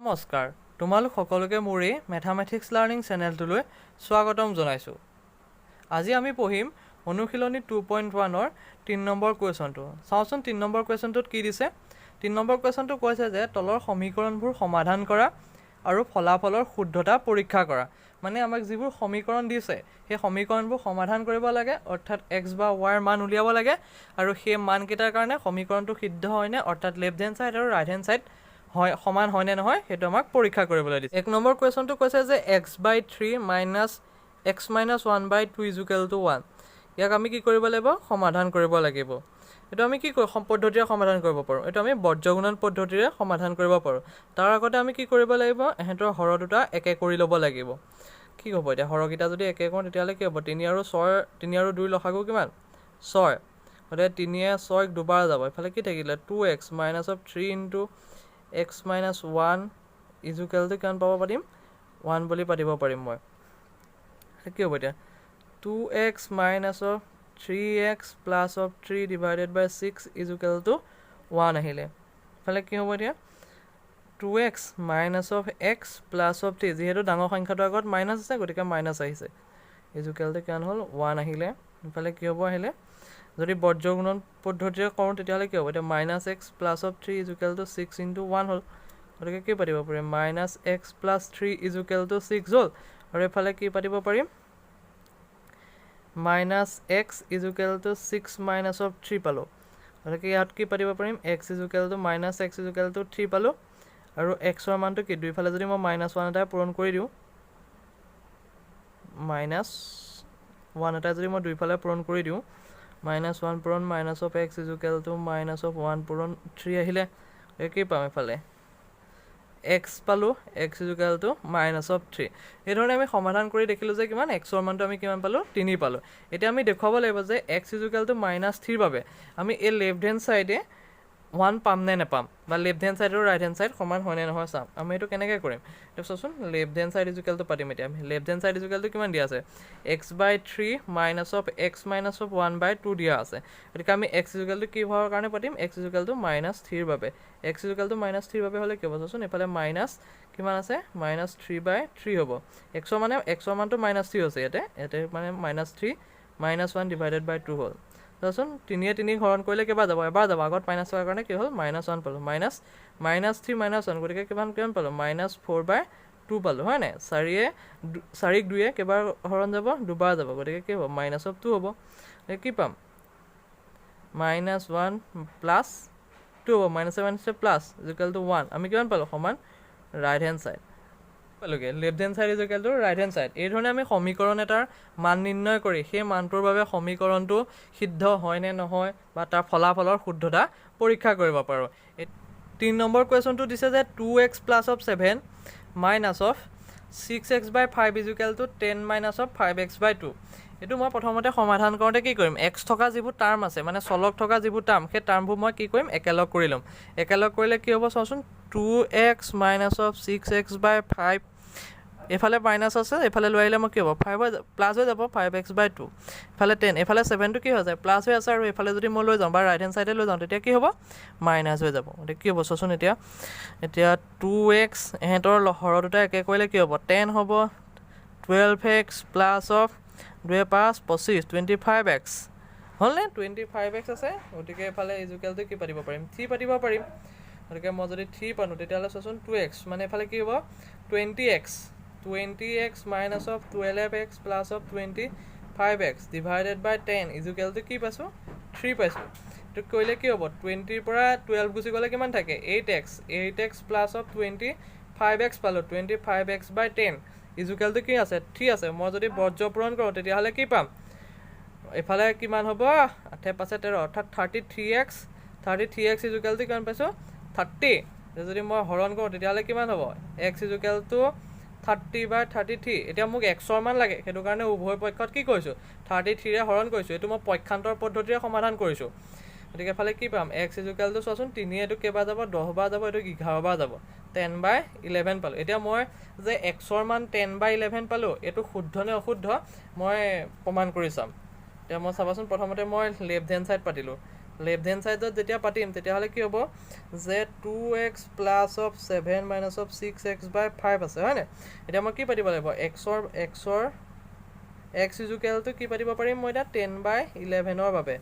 নমস্কাৰ তোমালোক সকলোকে মোৰ এই ম্যাথমেটিক্স লাৰ্নিং চেনেলটোলৈ স্বাগতম জনাইছো। আজি আমি পঢ়িম অনুশীলনী 2.1 ৰ 3 নম্বৰ কুৱেশ্যনটো। চাওচোন 3 নম্বৰ কুৱেশ্যনটোত কি দিছে। 3 নম্বৰ কুৱেশ্যনটো কৈছে যে তলৰ সমীকৰণবোৰ সমাধান কৰা আৰু ফলাফলৰ শুদ্ধতা পৰীক্ষা কৰা। মানে আমাক যিবোৰ সমীকৰণ দিছে সেই সমীকৰণবোৰ সমাধান কৰিব লাগে, অৰ্থাৎ x বা y ৰ মান উলিয়াব লাগে আৰু সেই মানকেইটাৰ কাৰণে সমীকৰণটো সিদ্ধ হয়নে, অৰ্থাৎ লেফট হেণ্ড সাইড আৰু ৰাইট হেণ্ড সাইড হয় সমান হয়নে নহয় সেইটো আমাক পৰীক্ষা কৰিবলৈ দিছে। 1 নম্বৰ কুৱেশ্যনটো কৈছে যে x/3 - x - 1/2 = 1। ইয়াক আমি কি কৰিব লাগিব, সমাধান কৰিব লাগিব। এইটো আমি কি পদ্ধতিৰে সমাধান কৰিব পাৰোঁ, এইটো আমি বৰ্জগুণন পদ্ধতিৰে সমাধান কৰিব পাৰোঁ। তাৰ আগতে আমি কি কৰিব লাগিব, এহেঁতৰ হৰ দুটা একে কৰি ল'ব লাগিব। কি হ'ব এতিয়া, হৰকেইটা যদি একে কৰোঁ তেতিয়াহ'লে কি হ'ব, 3 আৰু 6 2 লসাগু কিমান 6, গতিকে 3 য়ে 6ক দুবাৰ যাব। এইফালে কি থাকিলে 2x - 3 × x - 1 = কিমান পাব পাৰিম, 1 বুলি পাতিব পাৰিম মই। কি হ'ব এতিয়া 2x - 3x + 3 / 6 = 1 আহিলে। এইফালে কি হ'ব এতিয়া 2x - x + 3, যিহেতু ডাঙৰ সংখ্যাটোৰ আগত মাইনাছ আছে গতিকে মাইনাছ আহিছে, = কিমান হ'ল 1 আহিলে। এইফালে কি হ'ব আহিলে, যদি বৰ্জগুণন পদ্ধতিৰে কৰোঁ তেতিয়াহ'লে কি হ'ব, এতিয়া -x + 3 = 6 × 1 হ'ল, গতিকে কি পাতিব পাৰিম -x + 3 = 6 হ'ল। আৰু এইফালে কি পাতিব পাৰিম, -x = 6 - 3 পালোঁ, গতিকে ইয়াত কি পাতিব পাৰিম x = 3 পালোঁ। আৰু xৰ মানটো কি, দুইফালে যদি মই -1 এটা পূৰণ কৰি দিওঁ, -1 এটা যদি মই দুইফালে পূৰণ কৰি দিওঁ, -1 পূৰণ -x = -1 পূৰণ 3 আহিলে। কি পাম, এইফালে x পালোঁ, x = -3। এইধৰণে আমি সমাধান কৰি দেখিলোঁ যে কিমান xৰ মানটো আমি কিমান পালোঁ, 3 পালোঁ। এতিয়া আমি দেখুৱাব লাগিব যে x = -3ৰ বাবে আমি এই লেফ্ট হেণ্ড চাইডে 1 পাম নে নেপাম, বা লেফ্ট হেণ্ড চাইড আৰু ৰাইট হেণ্ড চাইড সমান হয় নে নহয় চাম। আমি এইটো কেনেকৈ কৰিম, এতিয়া চাওঁচোন, লেফ্ট হেণ্ড চাইড = পাতিম। এতিয়া লেফ্ট হেণ্ড চাইড = কিমান দিয়া আছে, x/3 - x - 1/2 দিয়া আছে। গতিকে আমি x = কি হোৱাৰ কাৰণে পাতিম, x = -3ৰ বাবে। x = -3ৰ বাবে হ'লে কি হ'ব চাওঁচোন, এইফালে মাইনাছ কিমান আছে, -3/3 হ'ব। xৰ মানটো -3 হৈছে, ইয়াতে মানে -3 - 1 / 2 হ'ল। চাওঁচোন 3 য়ে 3 হৰণ কৰিলে কেইবাৰ যাব, এবাৰ যাব, আগত মাইনাছ হোৱাৰ কাৰণে কি হ'ল -1 পালোঁ, -3 - 1, গতিকে কিমান পালোঁ -4/2 পালোঁ, হয় নাই। 4ক 2 য়ে কেইবাৰ হৰণ যাব, দুবাৰ যাব, গতিকে কি হ'ব -2 হ'ব। কি পাম, -1 + 2 হ'ব, -1 প্লাছ = 1। আমি কিমান পালোঁ, সমান ৰাইট হেণ্ড চাইড পালোঁগৈ, left hand side = right hand side. এইধৰণে আমি সমীকৰণ এটাৰ মান নিৰ্ণয় কৰি সেই মানটোৰ বাবে সমীকৰণটো সিদ্ধ হয় নে নহয় বা তাৰ ফলাফলৰ শুদ্ধতা পৰীক্ষা কৰিব পাৰোঁ। 3 নম্বৰ কুৱেশ্যনটো দিছে যে 2x + 7 - 6x/5 = 10 - 5x/2। এইটো মই প্ৰথমতে সমাধান কৰোঁতে কি কৰিম, x থকা যিবোৰ টাৰ্ম আছে, মানে চলক থকা যিবোৰ টাৰ্ম, সেই টাৰ্মবোৰ মই কি কৰিম, একেলগ কৰি ল'ম। একেলগ কৰিলে কি হ'ব চাওঁচোন, 2x - 6x/5, এইফালে মাইনাছ আছে, এইফালে লৈ আহিলে মই কি হ'ব, প্লাছ হৈ যাব 5x/2। এইফালে 10, এইফালে 7টো কি হৈ যায়, প্লাছ হৈ আছে, আৰু এইফালে যদি মই লৈ যাওঁ বা ৰাইট হেণ্ড চাইডে লৈ যাওঁ তেতিয়া কি হ'ব, মাইনাছ হৈ যাব। গতিকে কি হ'ব চাওঁচোন, এতিয়া 2x এহেঁতৰ হৰ দুটা একে কৰিলে কি হ'ব, 10 হ'ব, 12x + 2 × 5 = 25, 25x হ'লনে, 25x আছে। গতিকে এইফালে = কি পাতিব পাৰিম, 3 পাতিব পাৰিম। গতিকে মই যদি 3 পালোঁ তেতিয়াহ'লে চোৱাচোন 2x, মানে এইফালে কি হ'ব 20x - 12x + 25x / 10 = কি পাইছোঁ, 3 পাইছোঁ। এইটো কৰিলে কি হ'ব, 20ৰ পৰা 12 গুচি গ'লে কিমান থাকে, 8x + 25x পালোঁ, 25x/10 = কি আছে, 3 আছে। মই যদি বৰ্জ পূৰণ কৰোঁ তেতিয়াহ'লে কি পাম, এইফালে কিমান হ'ব, 8 × 5 = 13, অৰ্থাৎ 33x = কিমান পাইছোঁ, 30। যদি মই হৰণ কৰোঁ তেতিয়াহ'লে কিমান হ'ব, x = 30/33। এতিয়া মোক xৰ মান লাগে, সেইটো কাৰণে উভয় পক্ষত কি কৰিছোঁ, 33ৰে হৰণ কৰিছোঁ। এইটো মই পক্ষান্তৰ পদ্ধতিৰে সমাধান কৰিছোঁ। গতিকে এফালে কি পাম, x = চোৱাচোন, 3 এইটো কেইবাৰ যাব, 10 বাৰ যাব, এইটো 11 বাৰ যাব, 10/11 পালোঁ। এতিয়া মই যে xৰ মান 10/11 পালোঁ, এইটো শুদ্ধ নে অশুদ্ধ মই প্ৰমাণ কৰি চাম। এতিয়া মই চাবাচোন, প্ৰথমতে মই লেফ্ট হেণ্ড চাইড পাতিলোঁ, লেফ্ট হেণ্ড ছাইডত যেতিয়া পাতিম তেতিয়াহ'লে কি হ'ব যে 2x plus of 7 minus of 6x/5 আছে হয়নে এতিয়া মই কি পাতিব লাগিব xৰ x ইজুকেলটো কি পাতিব পাৰিম মই এতিয়া 10/11ৰ বাবে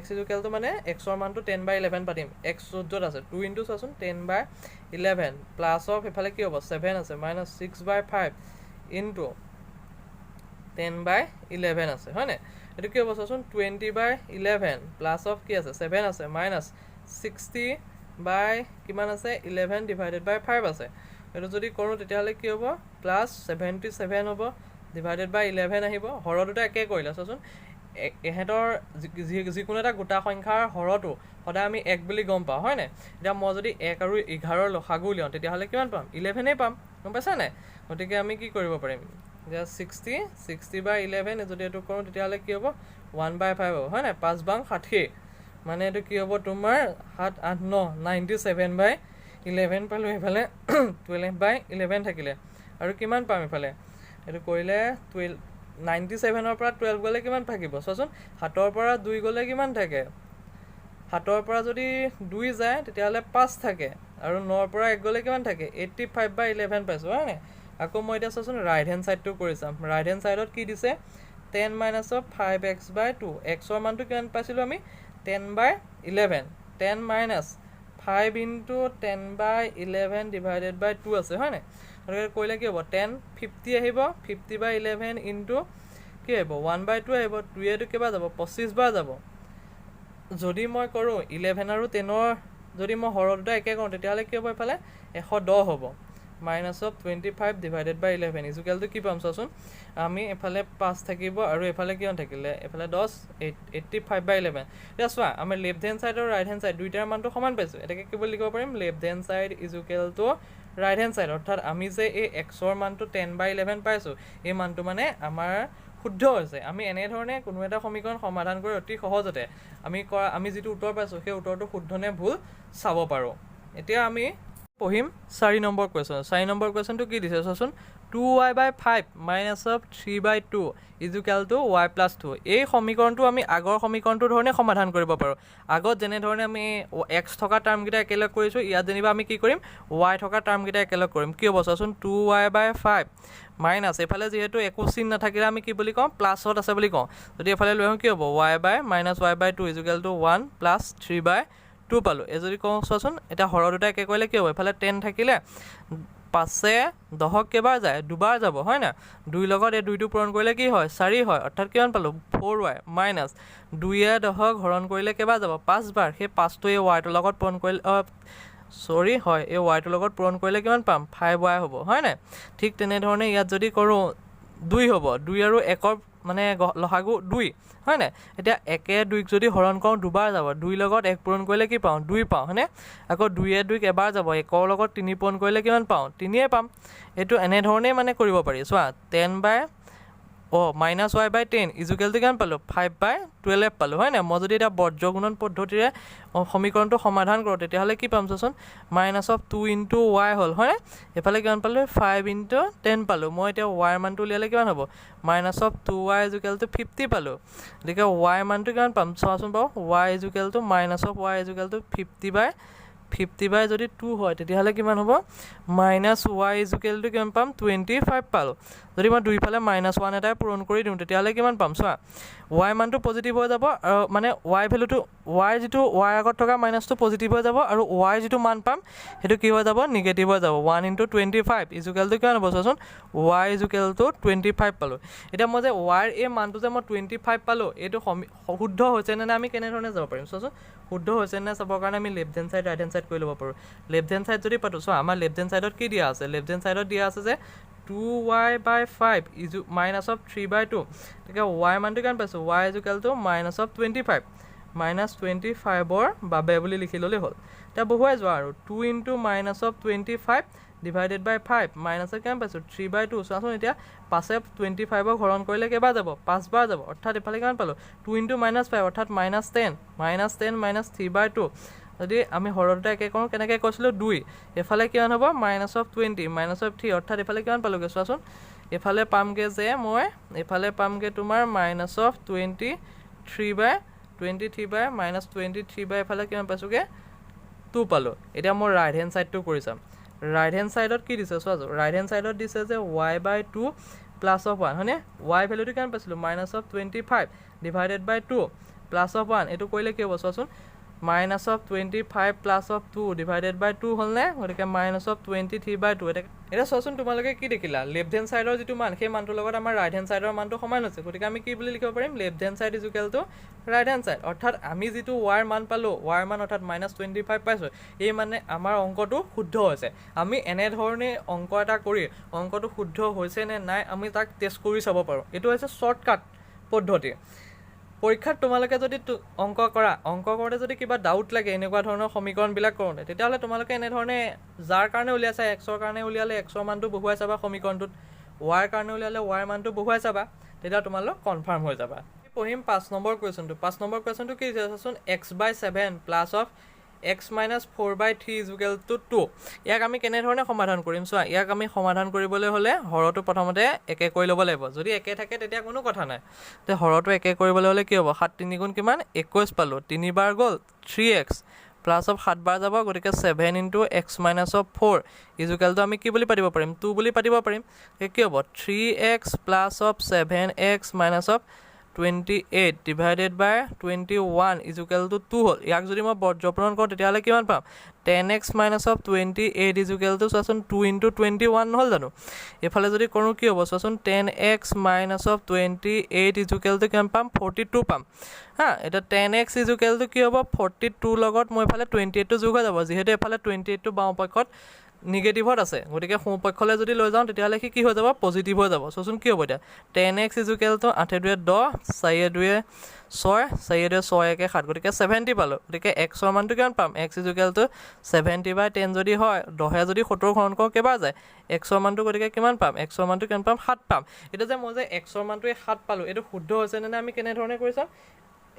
x ইজুকেলটো মানে xৰ মানটো 10/11 পাতিম x য'ত আছে 2 ইনটু চাচোন 10/11 প্লাছ অফ এফালে কি হ'ব 7 আছে মাইনাছ 6/5 ইনটু 10/11 আছে হয়নে এইটো কি হ'ব চাচোন 20/11 প্লাছ অফ কি আছে 7 আছে মাইনাছ 60 কিমান আছে 11 ডিভাইডেড বাই 5 আছে এইটো যদি কৰোঁ তেতিয়াহ'লে কি হ'ব প্লাছ 77 হ'ব ডিভাইডেড বাই 11 আহিব হৰ দুটা একে কৰিলে চাচোন এহেঁতৰ যিকোনো এটা গোটা সংখ্যাৰ হৰটো সদায় আমি 1 বুলি গম পাওঁ হয়নে এতিয়া মই যদি 1 আৰু 11ৰ লসাগু উলিয়াওঁ তেতিয়াহ'লে কিমান পাম 11 পাম গম পাইছা নাই গতিকে আমি কি কৰিব পাৰিম যে 60/11 যদি এইটো কৰোঁ তেতিয়াহ'লে কি হ'ব 1/5 হ'ব হয় নাই 5/60 মানে এইটো কি হ'ব তোমাৰ 7 8 9 97/11 পালোঁ এইফালে 12/11 থাকিলে আৰু কিমান পাম এইফালে এইটো কৰিলে 97ৰ পৰা 12 গ'লে কিমান থাকিব চোৱাচোন 7ৰ পৰা 2 গ'লে কিমান থাকে 7ৰ পৰা যদি 2 যায় তেতিয়াহ'লে 5 থাকে আৰু 9ৰ পৰা 1 গ'লে কিমান থাকে 85/11 পাইছোঁ হয় নাই আকৌ মই এতিয়া চাচোন ৰাইট হেণ্ড ছাইডটো কৰি চাম ৰাইট হেণ্ড ছাইডত কি দিছে 10 মাইনাছ অফ 5x/2 xৰ মানটো কিমান পাইছিলোঁ আমি 10/11 10 মাইনাছ 5 ইনটু 10/11 ডিভাইডেড বাই 2 আছে হয় নাই গতিকে কৰিলে কি হ'ব 10 50 আহিব 50/11 ইনটু কি আহিব 1/2 আহিব 2 এটো কিবা যাব 25 বাৰ যাব যদি মই কৰোঁ 11 আৰু 10ৰ যদি মই হৰ দুটা একে কৰোঁ তেতিয়াহ'লে কি হ'ব এইফালে 110 হ'ব মাইনাছ অফ 25 ডিভাইডেড বাই 11 ইজুকেলটো কি পাম চোৱাচোন আমি এফালে 5 থাকিব আৰু এফালে কিমান থাকিলে এফালে 10 85/11 এতিয়া চোৱা আমি লেফ্ট হেণ্ড ছাইড আৰু ৰাইট হেণ্ড ছাইড দুইটাৰ মানটো সমান পাইছোঁ এটাকে কি বুলি লিখিব পাৰিম লেফ্ট হেণ্ড ছাইড ইজুকেলটো ৰাইট হেণ্ড ছাইড অৰ্থাৎ আমি যে এই xৰ মানটো 10/11 পাইছোঁ এই মানটো মানে আমাৰ শুদ্ধ হৈছে আমি এনেধৰণে কোনো এটা সমীকৰণ সমাধান কৰি অতি সহজতে আমি যিটো উত্তৰ পাইছোঁ সেই উত্তৰটো শুদ্ধ নে ভুল চাব পাৰোঁ এতিয়া আমি পঢ়িম 4 নম্বৰ কুৱেশ্যন 4 নম্বৰ কুৱেশ্যনটো কি দিছে চোৱাচোন 2y/5 minus of 3/2 equal two y+2 এই সমীকৰণটো আমি আগৰ সমীকৰণটোৰ ধৰণে সমাধান কৰিব পাৰোঁ আগত যেনেধৰণে আমি x থকা টাৰ্মকেইটা একেলগ কৰিছোঁ ইয়াত যেনিবা আমি কি কৰিম y থকা টাৰ্মকেইটা একেলগ কৰিম কি হ'ব চোৱাচোন 2y/5 মাইনাছ এইফালে যিহেতু একো চিন নাথাকিলে আমি কি বুলি কওঁ প্লাছত আছে বুলি কওঁ যদি এইফালে লৈ আহোঁ কি হ'ব y/-y/2 ইজুকেল টু 1 প্লাছ 3/2 পালোঁ এই যদি কওঁ চোৱাচোন এতিয়া হৰ দুটা একে কৰিলে কি হ'ব এইফালে 10 থাকিলে 5 10 কেইবাৰ যায় দুবাৰ যাব হয় না 2 লগত এই 2টো পূৰণ কৰিলে কি হয় 4 হয় অৰ্থাৎ কিমান পালোঁ 4y মাইনাছ 2 10 হৰণ কৰিলে কেইবাৰ যাব 5 বাৰ সেই 5টো এই yটোৰ লগত পূৰণ কৰিলে হয় এই yটোৰ লগত পূৰণ কৰিলে কিমান পাম 5y হ'ব হয় নাই ঠিক তেনেধৰণে ইয়াত যদি কৰোঁ 2 হ'ব 2 আৰু 1ৰ মানে লসাগু 2 হয় নাই এতিয়া 1 2ক যদি হৰণ কৰোঁ দুবাৰ যাব 2 লগত 1 পূৰণ কৰিলে কি পাওঁ 2 পাওঁ হয়নে আকৌ 2 2ক এবাৰ যাব 1ৰ লগত 3 পূৰণ কৰিলে কিমান পাওঁ 3 পাম এইটো এনেধৰণেই মানে কৰিব পাৰি চোৱা 10/-y/10 ইজুকেলটো কিমান পালোঁ 5/12 পালোঁ হয় নাই মই যদি এতিয়া বৰ্জ্যগুণন পদ্ধতিৰে সমীকৰণটো সমাধান কৰোঁ তেতিয়াহ'লে কি পাম চোৱাচোন মাইনাছ অফ 2 ইনটু y হ'ল হয়নে এইফালে কিমান পালোঁ 5 ইনটু 10 পালোঁ মই এতিয়া y মানটো উলিয়ালে কিমান হ'ব মাইনাছ অফ 2y ইজুকেলটো 50 পালোঁ গতিকে y মানটো কিমান পাম চোৱাচোন বাৰু y ইজুকেলটো মাইনাছ অফ y ইজুকেলটো 50/50 যদি 2 হয় তেতিয়াহ'লে কিমান হ'ব মাইনাছ y ইজুকেলটো কিমান পাম 25 পালোঁ যদি মই দুইফালে -1 এটাই পূৰণ কৰি দিওঁ তেতিয়াহ'লে কিমান পাম চোৱা y মানটো পজিটিভ হৈ যাব আৰু মানে y ভেলুটো y যিটো y আগত থকা মাইনাছটো পজিটিভ হৈ যাব আৰু y যিটো মান পাম সেইটো কি হৈ যাব নিগেটিভ হৈ যাব 1 × 25 ইজুকেলটো কিমান হ'ব চোৱাচোন y ইজুকেলটো 25 পালোঁ এতিয়া মই যে y এই মানটো যে মই 25 পালোঁ এইটো শুদ্ধ হৈছে নে আমি কেনেধৰণে যাব পাৰিম চোৱাচোন শুদ্ধ হৈছে নে চাবৰ কাৰণে আমি left hand side right hand side কৰি ল'ব পাৰোঁ লেফ্ট হেণ্ড ছাইড যদি পাতোঁ চোৱা আমাৰ লেফ্ট হেণ্ড ছাইডত কি দিয়া আছে লেফ্ট হেণ্ড ছাইডত দিয়া আছে যে 2y/5 মাইনাছ অফ 3/2 গতিকে y মানটো কিমান পাইছোঁ y ইজুকেলটো মাইনাছ অফ 25 -25ৰ বাবে বুলি লিখি ল'লেই হ'ল এতিয়া বহুৱাই যোৱা আৰু 2 ইনটু মাইনাছ অফ 25 ডিভাইডেড বাই 5 মাইনাছত কিমান পাইছোঁ 3/2 চোৱাচোন এতিয়া 5 25ক হৰণ কৰিলে কেইবাৰ যাব 5 বাৰ যাব অৰ্থাৎ এইফালে কিমান পালোঁ 2 ইনটু -5 অৰ্থাৎ -10 -3/2 যদি আমি হৰ দুটা একে কৰোঁ কেনেকৈ কৈছিলোঁ 2 এফালে কিমান হ'ব মাইনাছ অফ 20 মাইনাছ অফ 3 অৰ্থাৎ এইফালে কিমান পালোঁগৈ চোৱাচোন এইফালে পামগৈ যে মই এইফালে পামগৈ তোমাৰ মাইনাছ অফ 23/2 23 বাই মাইনাছ 23 বাই এফালে কিমান পাইছোঁগৈ 2 পালোঁ এতিয়া মই ৰাইট হেণ্ড ছাইডটো কৰি চাম ৰাইট হেণ্ড ছাইডত কি দিছে চোৱা ৰাইট হেণ্ড ছাইডত দিছে যে y বাই 2 প্লাছ অফ 1 হয়নে y ভেলুটো কিমান পাইছিলোঁ minus of 25 divided by 2 plus of 1 এইটো কৰিলে কি হ'ব চোৱাচোন minus of 25 plus of 2 divided by 2 হ'লনে গতিকে মাইনাছ অফ 23 বাই 2 এতিয়া চোৱাচোন তোমালোকে কি দেখিলা লেফ্ট হেণ্ড ছাইডৰ যিটো মান সেই মানটোৰ লগত আমাৰ ৰাইট হেণ্ড ছাইডৰ মানটো সমান হৈছে গতিকে আমি কি বুলি লিখিব পাৰিম left hand side is equal to right hand side অৰ্থাৎ আমি যিটো ৱাইৰ মান পালোঁ ৱাইৰ মান অৰ্থাৎ মাইনাছ 25 পাইছোঁ এই মানে আমাৰ অংকটো শুদ্ধ হৈছে আমি এনেধৰণে অংক এটা কৰি অংকটো শুদ্ধ হৈছে নে নাই আমি তাক টেষ্ট কৰি চাব পাৰোঁ এইটো হৈছে শ্বৰ্টকাট পদ্ধতি পৰীক্ষাত তোমালোকে যদি অংক কৰোঁতে যদি কিবা ডাউট লাগে এনেকুৱা ধৰণৰ সমীকৰণবিলাক কৰোঁতে তেতিয়াহ'লে তোমালোকে এনেধৰণে যাৰ কাৰণে উলিয়াইছা এক্সৰ কাৰণে উলিয়ালে এক্সৰ মানটো বহুৱাই চাবা সমীকৰণটোত ৱাইৰ কাৰণে উলিয়ালে ৱাইৰ মানটো বহুৱাই চাবা তেতিয়া তোমালোক কনফাৰ্ম হৈ যাবা পঢ়িম 5 নম্বৰ কুৱেশ্যনটো কি দিছে চাচোন x/7 plus of x minus 4/3 is equal to 2 ইয়াক আমি কেনেধৰণে সমাধান কৰিম চোৱা ইয়াক আমি সমাধান কৰিবলৈ হ'লে হৰটো প্ৰথমতে একে কৰি ল'ব লাগিব যদি একে থাকে তেতিয়া কোনো কথা নাই তে হৰটো একে কৰিবলৈ হ'লে কি হ'ব 7 3 গুণ কিমান 21 পালোঁ 3 বাৰ গ'ল 3x প্লাছ অফ 7 বাৰ যাব গতিকে 7 into x minus of 4 is equal to আমি কি বুলি পাতিব পাৰিম 2 বুলি পাতিব পাৰিম কি হ'ব 3x plus of 7x minus of 28 divided by 21 is equal to 2 হ'ল ইয়াক যদি মই বৰ্জপূৰণ কৰোঁ তেতিয়াহ'লে কিমান পাম 10x minus of 28 is equal to চোৱাচোন 2 into 21 নহ'ল জানো এইফালে যদি কৰোঁ কি হ'ব চোৱাচোন 10x minus of 28 is equal to কিমান পাম 42 পাম হা এটা 10x is equal to কি হ'ব 42 লগত মই এইফালে 28টো যোগ হৈ যাব যিহেতু এইফালে 28টো বাওঁ পক্ষত নিগেটিভত আছে গতিকে সোঁ পক্ষলৈ যদি লৈ যাওঁ তেতিয়াহ'লে কি হৈ যাব পজিটিভ হৈ যাব চোৱাচোন কি হ'ব এতিয়া 10x is equal to 8 2 10 4 2 6 4 2 6 1 7 গতিকে 70 পালোঁ গতিকে xৰ মানটো কিমান পাম x is equal to 70/10 যদি হয় 10 যদি 70 হৰণ কৰোঁ কেইবাৰ যায় xৰ মানটো গতিকে কিমান পাম xৰ মানটো কিমান পাম 7 পাম এতিয়া যে মই যে xৰ মানটো 7 পালোঁ এইটো শুদ্ধ হৈছে নে আমি কেনেধৰণে কৰি চাম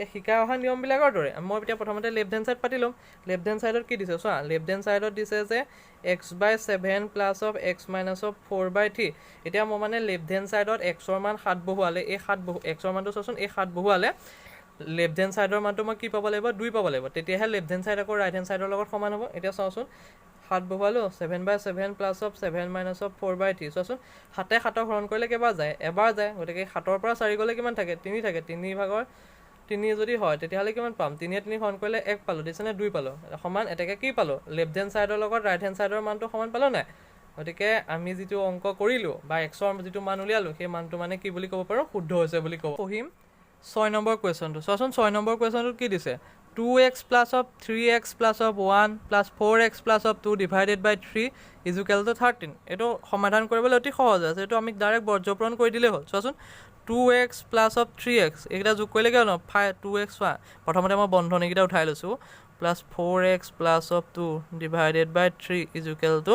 এই শিকাই অহা নিয়মবিলাকৰ দৰে মই এতিয়া প্ৰথমতে লেফ্ট হেণ্ড ছাইড পাতি ল'ম লেফ্ট হেণ্ড ছাইডত কি দিছে চোৱা লেফ্ট হেণ্ড ছাইডত দিছে যে x/7 plus of x minus of 4/3 এতিয়া মই মানে লেফ্ট হেণ্ড ছাইডত xৰ মান 7 বহুৱালে এই 7 xৰ মানটো চোৱাচোন এই 7 বহুৱালে লেফ্ট হেণ্ড ছাইডৰ মানটো মই কি পাব লাগিব 2 পাব লাগিব তেতিয়াহে লেফ্ট হেণ্ড ছাইড আকৌ ৰাইট হেণ্ড ছাইডৰ লগত সমান হ'ব এতিয়া চাওঁচোন 7 বহুৱালোঁ 7/7 প্লাছ অফ 7 মাইনাছ অফ 4/3 চোৱাচোন 7 7 হৰণ কৰিলে কেইবাৰ যায় এবাৰ যায় গতিকে 7ৰ পৰা 4 গ'লে কিমান থাকে 3 থাকে 3 ভাগৰ 3 যদি হয় তেতিয়াহ'লে কিমান পাম 3 3 হৰণ কৰিলে 1 পালোঁ দিছেনে 2 পালোঁ সমান এটাকে কি পালোঁ লেফ্ট হেণ্ড ছাইডৰ লগত ৰাইট হেণ্ড ছাইডৰ মানটো সমান পালোঁ নাই গতিকে আমি যিটো অংক কৰিলোঁ বা xৰ যিটো মান উলিয়ালোঁ সেই মানটো মানে কি বুলি ক'ব পাৰোঁ শুদ্ধ হৈছে বুলি ক'ব পঢ়িম 6 নম্বৰ কুৱেশ্যনটো চোৱাচোন 6 নম্বৰ কুৱেশ্যনটোত কি দিছে 2x plus of 3x plus of 1 plus 4x plus of 2 divided by 3 is equal to 13 এইটো সমাধান কৰিবলৈ অতি সহজ আছে এইটো আমি ডাইৰেক্ট বৰ্জপূৰণ কৰি দিলেই হ'ল চোৱাচোন 2x plus of 3x এইকেইটা যোগ কৰিলে কিয় ন 2x চোৱা প্ৰথমতে মই বন্ধনীকেইটা উঠাই লৈছোঁ plus 4x plus of 2 divided by 3 is equal to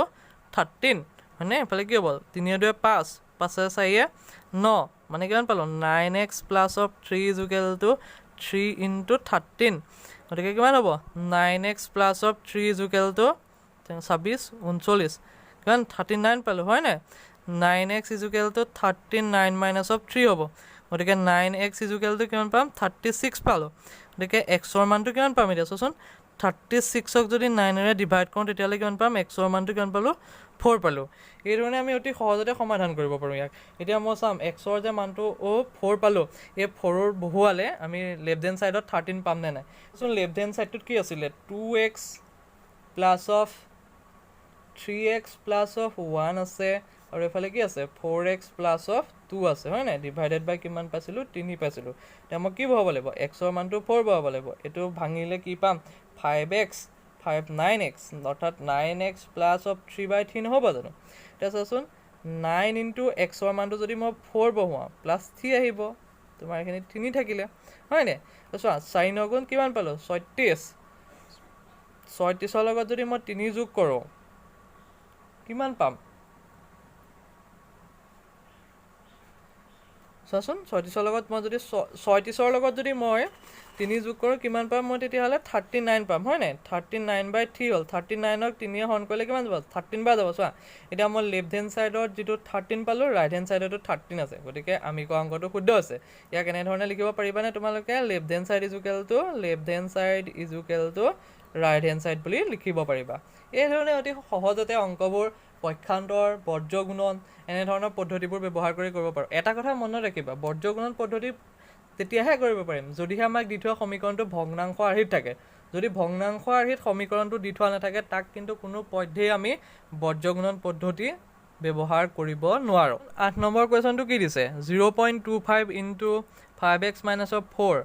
13 হয়নে এইফালে কি হ'ব 3 2 5 5 4 9 মানে কিমান পালোঁ 9x plus of 3 is equal to 3 into 13 গতিকে কিমান হ'ব 9x plus of 3 is equal to 26 39 কিমান 39 পালোঁ হয়নে 9x is equal to 39 minus of 3 হ'ব গতিকে 9x is equal to কিমান পাম 36 পালোঁ গতিকে xৰ মানটো কিমান পাম এতিয়া চোৱাচোন 36ক যদি 9ৰে ডিভাইড কৰোঁ তেতিয়াহ'লে কিমান পাম xৰ মানটো কিমান পালোঁ 4 পালোঁ এইধৰণে আমি অতি সহজতে সমাধান কৰিব পাৰোঁ ইয়াক এতিয়া মই চাম xৰ যে মানটো 4 পালোঁ এই 4ৰ বহুৱালে আমি লেফ্ট হেণ্ড ছাইডত 13 পাম নে নাই চোন লেফ্ট হেণ্ড ছাইডটোত কি আছিলে 2x plus of 3x plus of 1 আছে আৰু এইফালে কি আছে 4x প্লাছ অফ 2 আছে হয় নাই ডিভাইডেড বাই কিমান পাইছিলোঁ 3 পাইছিলোঁ এতিয়া মই কি বহাব লাগিব xৰ মানটো 4 বহাব লাগিব এইটো ভাঙিলে কি পাম 5x 9x অৰ্থাৎ 9x প্লাছ অফ 3/3 নহ'ব জানো এতিয়া চাচোন 9 into xৰ মানটো যদি মই 4 বহুৱাওঁ প্লাছ 3 আহিব তোমাৰ এইখিনি 3 থাকিলে হয়নে চোৱা 4 9 গুণ কিমান পালোঁ 36 36ৰ লগত যদি মই 3 যোগ কৰোঁ কিমান পাম চোৱাচোন 36ৰ লগত মই যদি 36ৰ লগত যদি মই 3 যোগ কৰোঁ কিমান পাম মই তেতিয়াহ'লে 39 পাম হয়নে 39/3 হ'ল 39ক 3য়ে হৰণ কৰিলে কিমান যাব 13 বাৰ যাব চোৱা এতিয়া মই লেফ্ট হেণ্ড ছাইডত যিটো 13 পালোঁ ৰাইট হেণ্ড ছাইডতো 13 আছে গতিকে আমি কোৱা অংকটো শুদ্ধ আছে ইয়াক এনেধৰণে লিখিব পাৰিবানে তোমালোকে left hand side equal to right hand side বুলি লিখিব পাৰিবা এইধৰণে অতি সহজতে অংকবোৰ পক্ষান্তৰ বৰ্জ্য গুণন এনেধৰণৰ পদ্ধতিবোৰ ব্যৱহাৰ কৰি কৰিব পাৰোঁ এটা কথা মনত ৰাখিবা বৰ্জ্য গুণন পদ্ধতি তেতিয়াহে কৰিব পাৰিম যদিহে আমাক দি থোৱা সমীকৰণটো ভগ্নাংশ আৰ্হিত থাকে যদি ভগ্নাংশ আৰ্হিত সমীকৰণটো দি থোৱা নাথাকে তাক কিন্তু কোনো পধ্যেই আমি বৰ্জ্য গুণন পদ্ধতি ব্যৱহাৰ কৰিব নোৱাৰোঁ 8 নম্বৰ কুৱেশ্যনটো কি দিছে 0.25 into 5x minus of 4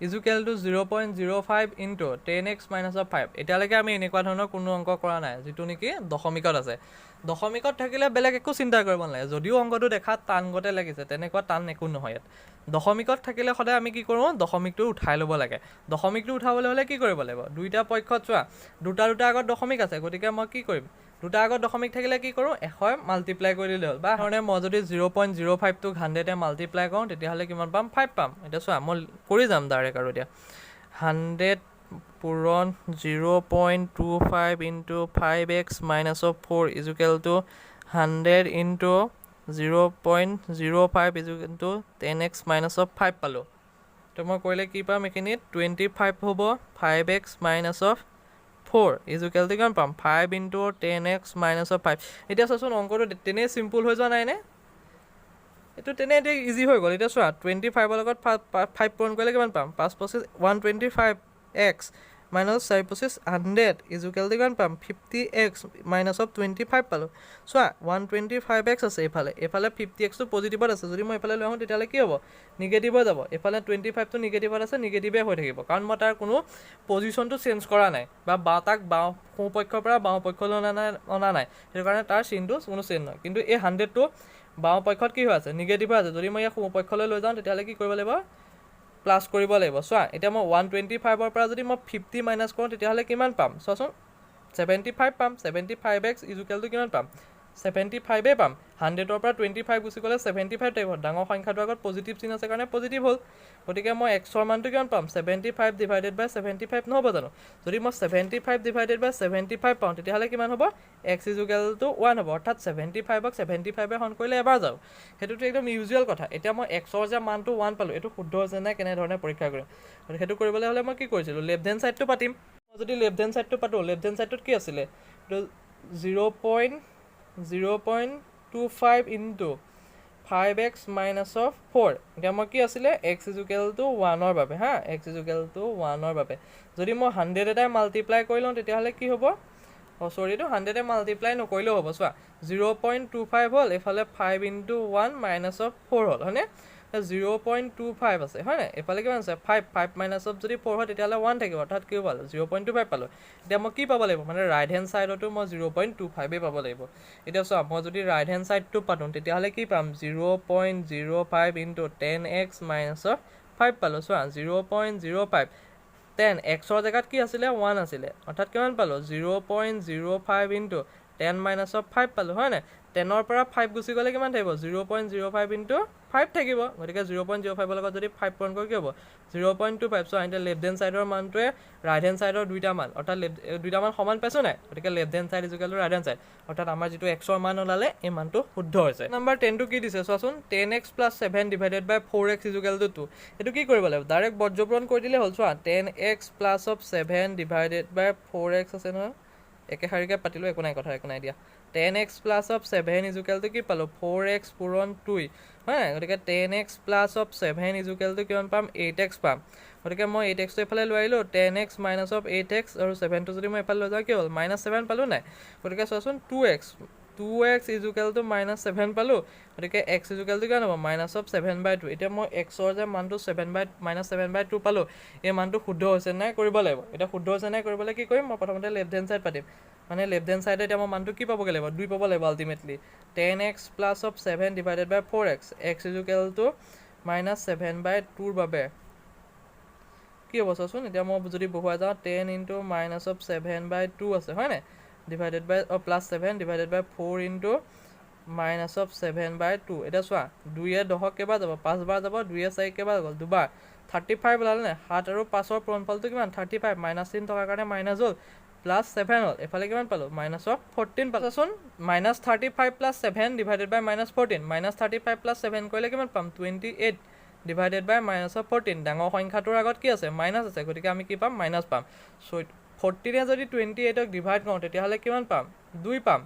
equal to 0.05 into 10x minus of 5 এতিয়ালৈকে আমি এনেকুৱা ধৰণৰ কোনো অংক কৰা নাই যিটো নেকি দশমিকত আছে দশমিকত থাকিলে বেলেগ একো চিন্তা কৰিব নালাগে যদিও অংকটো দেখাত টানগতে লাগিছে তেনেকুৱা টান একো নহয় ইয়াত দশমিকত থাকিলে সদায় আমি কি কৰোঁ দশমিকটো উঠাই ল'ব লাগে দশমিকটো উঠাবলৈ হ'লে কি কৰিব লাগিব দুইটা পক্ষত চোৱা দুটা আগত দশমিক আছে গতিকে মই কি কৰিম দুটা আগত দশমিক থাকিলে কি কৰোঁ 100 মাল্টিপ্লাই কৰি দিলে হ'ল বা ধৰণে মই যদি 0.05টোক 100 মাল্টিপ্লাই কৰোঁ তেতিয়াহ'লে কিমান পাম 5 পাম এতিয়া চোৱা মই কৰি যাম ডাইৰেক্ট আৰু এতিয়া 100 পূৰণ 0.25 into 5x minus of 4 equal to 100 into 0.05 equal to 10x minus of 5 পালোঁ তো মই কৰিলে কি পাম এইখিনিত 25 হ'ব 5x minus of 4 equal two কিমান পাম 5 ইনটু 10x minus of 5 এতিয়া চোৱাচোন অংকটো তেনেই চিম্পুল হৈ যোৱা নাইনে এইটো তেনে এতিয়া ইজি হৈ গ'ল এতিয়া চোৱা 25ৰ লগত 5 পূৰণ কৰিলে কিমান পাম 5 25 125x minus 4 25 100 ইজুকেল টু কিমান পাম 50x minus of 25 পালোঁ চোৱা 125x আছে এইফালে 50xটো পজিটিভত আছে যদি মই এইফালে লৈ আহোঁ তেতিয়াহ'লে কি হ'ব নিগেটিভ হৈ যাব এইফালে 25টো নিগেটিভত আছে নিগেটিভে হৈ থাকিব কাৰণ মই তাৰ কোনো পজিশ্যনটো চেঞ্জ কৰা নাই বা তাক সোঁপক্ষৰ পৰা বাওঁ পক্ষলৈ অনা নাই সেইটো কাৰণে তাৰ চিনটো কোনো চেঞ্জ নহয় কিন্তু এই 100টো বাওঁ পক্ষত কি হৈ আছে নিগেটিভ হৈ আছে যদি মই ইয়াক সোঁপক্ষলৈ লৈ যাওঁ তেতিয়াহ'লে কি কৰিব লাগিব প্লাছ কৰিব লাগিব চোৱা এতিয়া মই 125ৰ পৰা যদি মই 50 মাইনাছ কৰোঁ তেতিয়াহ'লে কিমান পাম চোৱাচোন 75 পাম 75x ইজুকেল টু কিমান পাম 75 পাম 100ৰ পৰা 25 গুচি গ'লে 75 টাইপ হ'ল ডাঙৰ সংখ্যাটোৰ আগত পজিটিভ চিন আছে কাৰণে পজিটিভ হ'ল গতিকে মই xৰ মানটো কিমান পাম 75 ডিভাইডেড বাই 75 নহ'ব জানো যদি মই 75 ডিভাইডেড বাই 75 পাওঁ তেতিয়াহ'লে কিমান হ'ব x ইজুকেল টু 1 হ'ব অৰ্থাৎ 75ক 75 হৰণ কৰিলে এবাৰ যাওঁ সেইটোতো একদম ইউজুৱেল কথা এতিয়া মই xৰ যে মানটো 1 পালোঁ এইটো শুদ্ধ হৈছে নাই কেনেধৰণে পৰীক্ষা কৰিম গতিকে সেইটো কৰিবলৈ হ'লে মই কি কৰিছিলোঁ লেফ্ট হেণ্ড ছাইডটো পাতিম মই যদি লেফ্ট হেণ্ড ছাইডটো পাতোঁ লেফ্ট হেণ্ড ছাইডটোত কি আছিলে এইটো 0.25 ইনটু 5x minus of 4 এতিয়া মই কি আছিলে x ইজুকেল টু 1ৰ বাবে হা x ইজুকেল টু 1ৰ বাবে যদি মই 100 এটাই মাল্টিপ্লাই কৰি লওঁ তেতিয়াহ'লে কি হ'ব সৰিটো 100 মাল্টিপ্লাই নকৰিলেও হ'ব চোৱা 0.25 হ'ল এইফালে 5 ইনটু 1 মাইনাছ অফ 4 হ'ল হয়নে 0.25 আছে হয় নাই এইফালে কিমান আছে 5 মাইনাছ অফ যদি 4 হয় তেতিয়াহ'লে 1 থাকিব অৰ্থাৎ কি পালোঁ 0.25 পালোঁ এতিয়া মই কি পাব লাগিব মানে ৰাইট হেণ্ড ছাইডতো মই 0.25 পাব লাগিব এতিয়া চোৱা মই যদি ৰাইট হেণ্ড ছাইডটো পাতোঁ তেতিয়াহ'লে কি পাম 0.05 ইনটু 10x মাইনাছ অফ 5 পালোঁ চোৱা 0.05 10 xৰ জেগাত কি আছিলে 1 আছিলে অৰ্থাৎ কিমান পালোঁ 0.05 ইনটু 10 মাইনাছ অফ 5 পালোঁ হয় নাই 10ৰ পৰা 5 গুচি গ'লে কিমান থাকিব 0.05 ইনটু 5 থাকিব গতিকে 0.05ৰ লগত যদি 5 পূৰণ কৰি কি হ'ব 0.25 চোৱা এতিয়া লেফ্ট হেণ্ড ছাইডৰ মানটোৱে ৰাইট হেণ্ড ছাইডৰ দুইটা মান অৰ্থাৎ দুইটা মান সমান পাইছোঁ নাই গতিকে left hand side equal to right hand side অৰ্থাৎ আমাৰ যিটো xৰ মান ওলালে এই মানটো শুদ্ধ হৈছে নম্বৰ 10টো কি দিছে চোৱাচোন 10x + 7 ডিভাইডেড বাই 4x ইজুকেল টু 2 এইটো কি কৰিব লাগিব ডাইৰেক্ট বৰ্জ্যপূৰণ কৰি দিলে হ'ল চোৱা 10x + 7 ডিভাইডেড বাই 4x আছে নহয় একে শাৰীকে পাতিলোঁ একো নাই কথা একো নাই দিয়া 10x + 7 ইজুকেল টু কি পালোঁ 4x পূৰণ 2 হয় নাই গতিকে 10x + 7 ইজুকেল টু কিমান পাম 8x পাম গতিকে মই 8xটো এইফালে লৈ আহিলোঁ 10x মাইনাছ অফ 8x আৰু 7টো যদি মই এইফালে লৈ যাওঁ কি হ'ল -7 পালোঁ নাই গতিকে চোৱাচোন 2x ইজুকেল টু -7 পালোঁ গতিকে x ইজুকেল টু কিমান হ'ব -7/2 এতিয়া মই xৰ যে মানটো -7/2 পালোঁ এই মানটো শুদ্ধ হৈছে নাই কৰিব লাগিব এতিয়া শুদ্ধ হৈছে নাই কৰিবলৈ কি কৰিম মই প্ৰথমতে লেফ্ট হেণ্ড ছাইড পাতিম মানে লেফ্ট হেণ্ড ছাইডে এতিয়া মই মানটো কি পাবগৈ লাগিব 2 পাব লাগিব আল্টিমেটলি 10x + 7 ডিভাইডেড বাই 4x x ইজুকেল টু -7/2ৰ বাবে কি হ'ব চোৱাচোন এতিয়া মই যদি বহুৱাই যাওঁ 10 ইনটু -7/2 আছে হয় নাই divided by +7 divided by 4 into minus of 7/2 এটা চোৱা 2 10 কেইবাৰ যাব 5 বাৰ যাব 2 4 কেইবাৰ গ'ল দুবাৰ 35 ওলালে নে 7 আৰু 5ৰ পূৰণফলটো কিমান 35 মাইনাছ চিন থকাৰ কাৰণে মাইনাছ হ'ল প্লাছ 7 হ'ল এফালে কিমান পালোঁ মাইনাছ অফ 14 পালোচোন minus 35 plus 7 divided by minus 14 minus 35 plus 7 কৰিলে কিমান পাম 28 ডিভাইডেড বাই মাইনাছ অফ 14 ডাঙৰ সংখ্যাটোৰ আগত কি আছে মাইনাছ আছে গতিকে আমি কি পাম মাইনাছ পাম চ' 14 যদি 28ক ডিভাইড কৰোঁ তেতিয়াহ'লে কিমান পাম 2 পাম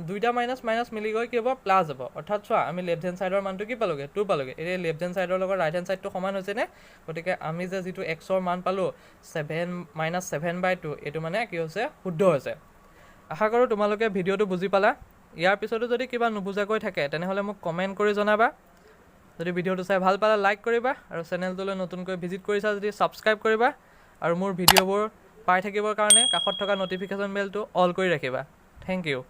দুইটা মাইনাছ মাইনাছ মিলি গৈ কি হ'ব প্লাছ হ'ব অৰ্থাৎ চোৱা আমি লেফ্ট হেণ্ড ছাইডৰ মানটো কি পালোঁগৈ 2 পালোঁগৈ এতিয়া লেফ্ট হেণ্ড ছাইডৰ লগত ৰাইট হেণ্ড ছাইডটো সমান হৈছেনে গতিকে আমি যে যিটো এক্সৰ মান পালোঁ 7/2 এইটো মানে কি হৈছে শুদ্ধ হৈছে আশা কৰোঁ তোমালোকে ভিডিঅ'টো বুজি পালা ইয়াৰ পিছতো যদি কিবা নুবুজাকৈ থাকে তেনেহ'লে মোক কমেণ্ট কৰি জনাবা যদি ভিডিঅ'টো চাই ভাল পালে লাইক কৰিবা আৰু চেনেলটোলৈ নতুনকৈ ভিজিট কৰিছা যদি ছাবস্ক্ৰাইব কৰিবা আৰু মোৰ ভিডিঅ'বোৰ পাই থাকিবৰ কাৰণে কাষত থকা ন'টিফিকেশ্যন বেলটো অল কৰি ৰাখিবা থেংক ইউ